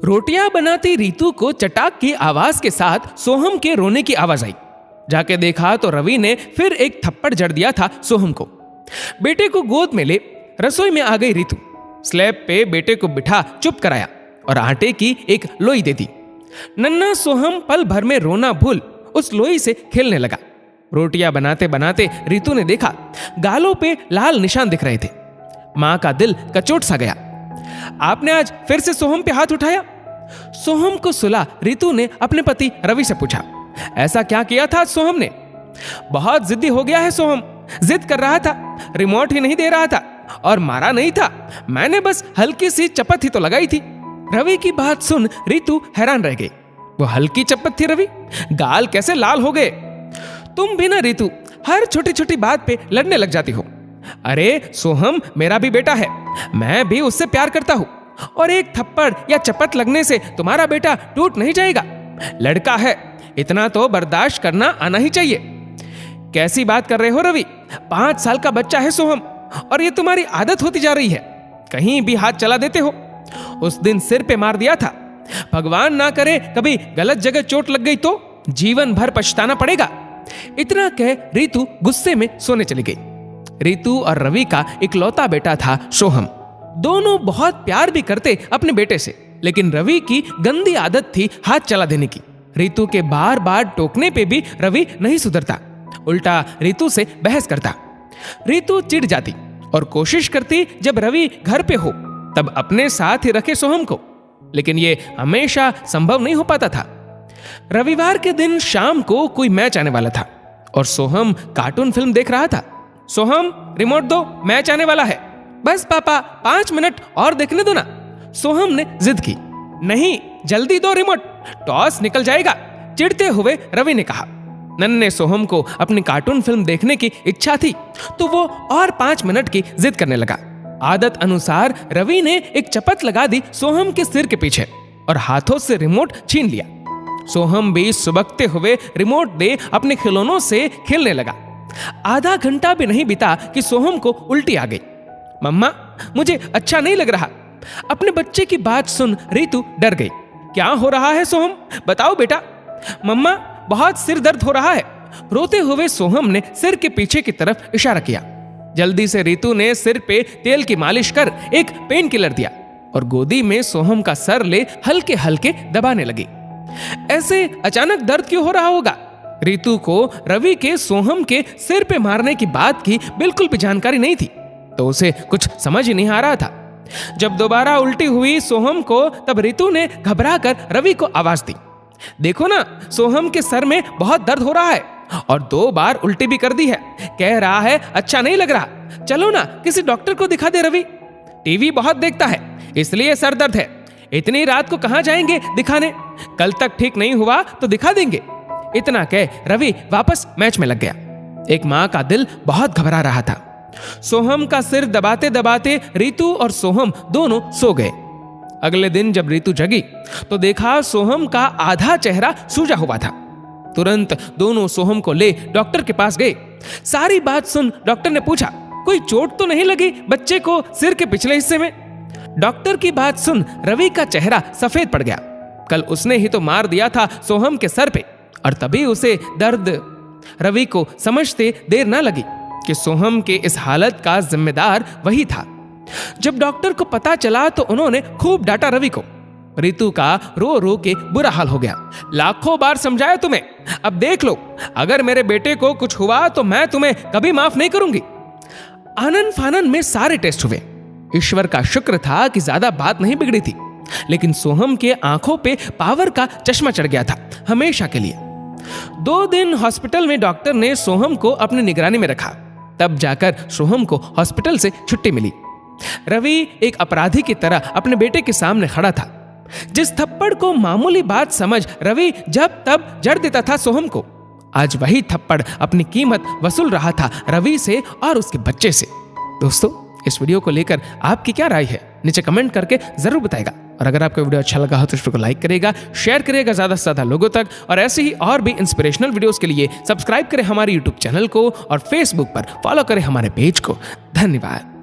रोटियां बनाती रीतू को चटाक की आवाज के साथ सोहम के रोने की आवाज आई। जाके देखा तो रवि ने फिर एक थप्पड़ जड़ दिया था सोहम को। बेटे को गोद में ले रसोई में आ गई रीतू। स्लैब पे बेटे को बिठा चुप कराया और आटे की एक लोई दे दी। नन्हा सोहम पल भर में रोना भूल उस लोई से खेलने लगा। रोटियां बनाते बनाते रीतू ने देखा गालों पे लाल निशान दिख रहे थे। मां का दिल कचोट सा गया। आपने आज फिर से सोहम पे हाथ उठाया? सोहम को सुला रीतू ने अपने पति रवि से पूछा। ऐसा क्या किया था सोहम ने? बहुत जिद्दी हो गया है सोहम, जिद कर रहा था, रिमोट ही नहीं दे रहा था और मारा नहीं था। मैंने बस हल्की सी चपत ही तो लगाई थी। रवि की बात सुन रीतू हैरान रह गई। वो हल्की चपत थी रवि? गाल कैसे लाल हो गए? तुम भी ना रीतू हर छोटी छोटी बात पे लड़ने लग जाती हो। अरे सोहम मेरा भी बेटा है, मैं भी उससे प्यार करता हूं और एक थप्पड़ या चपत लगने से तुम्हारा बेटा टूट नहीं जाएगा। लड़का है, इतना तो बर्दाश्त करना आना ही चाहिए। कैसी बात कर रहे हो रवि? 5 साल का बच्चा है सोहम और ये तुम्हारी आदत होती जा रही है। कहीं भी हाथ चला देते हो। उस दिन सिर पे मार दिया था। भगवान ना करे कभी गलत जगह चोट लग गई तो जीवन भर पछताना पड़ेगा। इतना कह रीतू गुस्से में सोने चली गई। रीतू और रवि का इकलौता बेटा था सोहम। दोनों बहुत प्यार भी करते अपने बेटे से, लेकिन रवि की गंदी आदत थी हाथ चला देने की। रीतू के बार बार टोकने पे भी रवि नहीं सुधरता, उल्टा रीतू से बहस करता। रीतू चिढ़ जाती और कोशिश करती जब रवि घर पे हो तब अपने साथ ही रखे सोहम को, लेकिन ये हमेशा संभव नहीं हो पाता था। रविवार के दिन शाम को कोई मैच आने वाला था और सोहम कार्टून फिल्म देख रहा था। सोहम रिमोट दो, मैच आने वाला है। बस पापा 5 मिनट और देखने दो ना, सोहम ने जिद की। नहीं, जल्दी दो रिमोट, टॉस निकल जाएगा, चिढ़ते हुए रवि ने कहा। नन्हे सोहम को अपनी कार्टून फिल्म देखने की इच्छा थी तो वो और 5 मिनट की जिद करने लगा। आदत अनुसार रवि ने एक चपत लगा दी सोहम के सिर के पीछे और हाथों से रिमोट छीन लिया। सोहम भी सुबकते हुए रिमोट दे अपने खिलौनों से खेलने लगा। आधा घंटा भी नहीं बीता कि सोहम को उल्टी आ गई। मम्मा मुझे अच्छा नहीं लग रहा। अपने बच्चे की बात सुन रीतू डर गई। क्या हो रहा है सोहम, बताओ बेटा। मम्मा बहुत सिर दर्द हो रहा है। रोते हुए सोहम ने सिर के पीछे की तरफ इशारा किया। जल्दी से रीतू ने सिर पे तेल की मालिश कर एक पेन किलर दिया और गोदी में सोहम का सर ले हल्के हल्के दबाने लगी। ऐसे अचानक दर्द क्यों हो रहा होगा? रीतू को रवि के सोहम के सिर पे मारने की बात की बिल्कुल भी जानकारी नहीं थी, तो उसे कुछ समझ ही नहीं आ रहा था। जब दोबारा उल्टी हुई सोहम को तब रीतू ने घबराकर रवि को आवाज दी। देखो ना, सोहम के सर में बहुत दर्द हो रहा है और 2 बार उल्टी भी कर दी है। कह रहा है अच्छा नहीं लग रहा। चलो ना किसी डॉक्टर को दिखा दे रवि। टीवी बहुत देखता है इसलिए सर दर्द है। इतनी रात को कहां जाएंगे दिखाने? कल तक ठीक नहीं हुआ तो दिखा देंगे। इतना कह रवि वापस मैच में लग गया। एक मां का दिल बहुत घबरा रहा था। सोहम का सिर दबाते दबाते रीतू और सोहम दोनों सो गए। अगले दिन जब रीतू जगी तो देखा सोहम का आधा चेहरा सूजा हुआ था। तुरंत दोनों सोहम को ले डॉक्टर के पास गए। सारी बात सुन डॉक्टर ने पूछा, कोई चोट तो नहीं लगी बच्चे को सिर के पिछले हिस्से में? डॉक्टर की बात सुन रवि का चेहरा सफेद पड़ गया। कल उसने ही तो मार दिया था सोहम के सर पे और तभी उसे दर्द। रवि को समझते देर ना लगी कि सोहम के इस हालत का जिम्मेदार वही था। जब डॉक्टर को पता चला तो उन्होंने खूब डांटा रवि को। रीतू का रो रो के बुरा हाल हो गया। लाखों बार समझाया तुम्हें, अब देख लो, अगर मेरे बेटे को कुछ हुआ तो मैं तुम्हें कभी माफ नहीं करूंगी। आनन फानन में सारे टेस्ट हुए। ईश्वर का शुक्र था कि ज्यादा बात नहीं बिगड़ी थी, लेकिन सोहम के आंखों पे पावर का चश्मा चढ़ गया था हमेशा के लिए। 2 दिन हॉस्पिटल में डॉक्टर ने सोहम को अपनी निगरानी में रखा। तब जाकर सोहम को हॉस्पिटल से छुट्टी मिली। रवि एक अपराधी की तरह अपने बेटे के सामने खड़ा था। जिस थप्पड़ को मामूली बात समझ रवि जब तब जड़ देता था सोहम को, आज वही थप्पड़ अपनी कीमत वसूल रहा था रवि से और उसके बच्चे से। दोस्तों, इस वीडियो को लेकर आपकी क्या राय है नीचे कमेंट करके जरूर बताएगा। और अगर आपको वीडियो अच्छा लगा हो तो इसको लाइक करेगा, शेयर करेगा ज्यादा से ज्यादा लोगों तक। और ऐसे ही और भी इंस्पिरेशनल वीडियोस के लिए सब्सक्राइब करें हमारे यूट्यूब चैनल को और फेसबुक पर फॉलो करें हमारे पेज को। धन्यवाद।